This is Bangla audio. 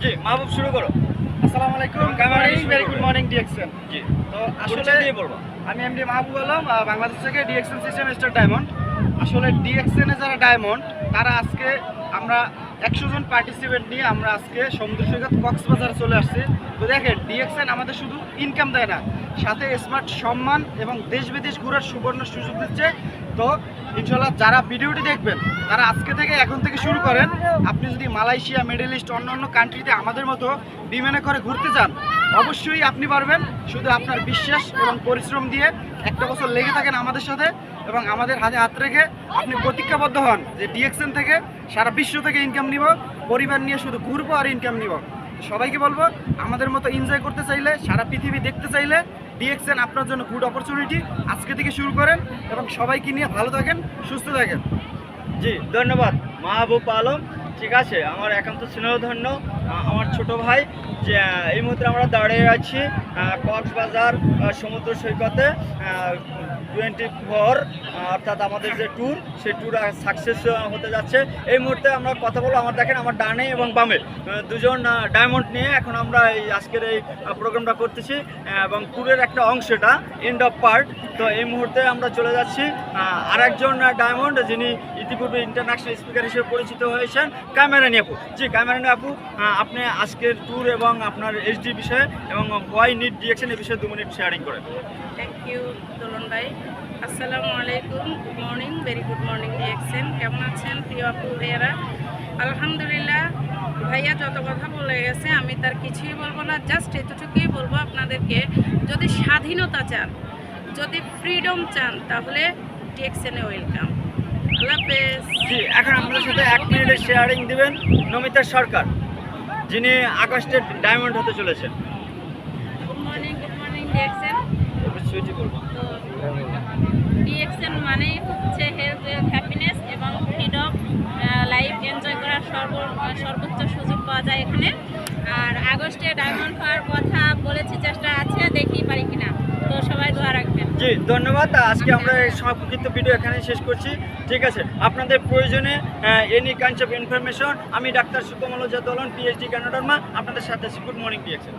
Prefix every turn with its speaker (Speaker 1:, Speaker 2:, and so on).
Speaker 1: জি মাহবুব শুরু করো।
Speaker 2: আসসালামু আলাইকুম, ভেরি গুড মর্নিং ডিএক্সএন।
Speaker 1: জি
Speaker 2: তো
Speaker 1: আসলে দিয়ে বলবো।
Speaker 2: আমি এমডি মাহবুব আলম, বাংলাদেশ থেকে ডিএক্সএন সিস্টেম স্টার ডায়মন্ড। আসলে ডিএক্সএনে যারা ডায়মন্ড তারা আজকে আমরা 100 জন পার্টিসিপেন্ট নিয়ে আমরা আজকে সমুদ্র সৈকত কক্সবাজার চলে আসছি। তো দেখেন ডিএক্সএন আমাদের শুধু ইনকাম দেয় না, সাথে স্মার্ট সম্মান এবং দেশ বিদেশ ঘোরার সুবর্ণ সুযোগ দিচ্ছে। তো ইনশাল্লাহ যারা ভিডিওটি দেখবেন তারা আজকে থেকে এখন থেকে শুরু করেন। আপনি যদি মালয়েশিয়া, মিডল ইস্ট, অন্যান্য কান্ট্রিতে আমাদের মতো বিমানে করে ঘুরতে চান অবশ্যই আপনি পারবেন, শুধু আপনার বিশ্বাস এবং পরিশ্রম দিয়ে একটা বছর লেগে থাকেন আমাদের সাথে এবং আমাদের হাতে হাত রেখে আপনি প্রতিজ্ঞাবদ্ধ হন যে ডিএক্সএন থেকে সারা বিশ্ব থেকে ইনকাম নিব, পরিবার নিয়ে শুধু ঘুরবো আর ইনকাম নিব। সবাইকে বলবো আমাদের মতো এনজয় করতে চাইলে, সারা পৃথিবী দেখতে চাইলে ডিএক্সএন আপনার জন্য গুড অপরচুনিটি। আজকে থেকে শুরু করেন এবং সবাইকে নিয়ে ভালো থাকেন, সুস্থ থাকেন।
Speaker 1: জি ধন্যবাদ মাহবুব আলম। ঠিক আছে, আমার একান্ত স্নেহধন্য আমার ছোট ভাই যে এই মুহূর্তে আমরা দাঁড়িয়ে আছি কক্সবাজার সমুদ্র সৈকতে 24 অর্থাৎ আমাদের যে ট্যুর সেই ট্যুর সাকসেস হতে যাচ্ছে। এই মুহূর্তে আমরা কথা বলবো, আমার দেখেন আমার ডানে এবং বামে দুজন ডায়মন্ড নিয়ে এখন আমরা এই আজকের এই প্রোগ্রামটা করতেছি এবং ট্যুরের একটা অংশটা এন্ড অফ পার্ট। তো এই মুহূর্তে আমরা চলে যাচ্ছি আরেকজন ডায়মন্ড যিনি ইতিপূর্বে ইন্টারন্যাশনাল স্পিকার হিসেবে পরিচিত হয়েছেন, ক্যামেরানি আপু। জি ক্যামেরানি আপু, আপনি আজকের ট্যুর এবং আপনার এইচডি বিষয়ে এবং হোয়াই নিড ডিরেকশন এই বিষয়ে 2 মিনিট শেয়ারিং করেন।
Speaker 3: থ্যাংক ইউ দোলন ভাই। আসসালামু আলাইকুম, good morning, very good morning DXN. কেমন আছেন প্রিয় আপু ভাইয়ারা? আলহামদুলিল্লাহ, ভাইয়া যত কথা বলে গেছে আমি তার কিছুই বলবো না, জাস্ট এতটুকুই বলবো আপনাদেরকে, যদি স্বাধীনতা চান, যদি ফ্রিডম চান তাহলে ডিএক্সএনে ওয়েলকাম। আল্লাহ হাফেজ।
Speaker 1: জি এখন আপনাদের সাথে 1 মিনিটের শেয়ারিং দিবেন নমিতা সরকার, যিনি আগস্টের ডায়মন্ড হতে চলেছেন।
Speaker 3: Good morning DXN.
Speaker 1: সুইটি বলবো।
Speaker 3: তো ডিএক্সএন মানেই হচ্ছে হেলথ, হ্যাপিনেস এবং ফ্রিডম, লাইফ এনজয় করার সর্বোচ্চ সুযোগ পাওয়া যায় এখানে। আর আগস্টে ডায়মন্ড হওয়ার কথা বলেছি, চেষ্টা আছে, দেখি পারি কিনা। তো সবাই দোয়া রাখবেন।
Speaker 1: জি ধন্যবাদ। আজকে আমরা এই সংক্ষিপ্ত ভিডিও এখানে শেষ করছি। ঠিক আছে, আপনাদের প্রয়োজনে এনি কাইন্ডস অফ ইনফরমেশন আমি ডাক্তার সুকমল দোলন, পিএইচডি কানাডার মা, আপনাদের সাথে আছি। Good morning DXN.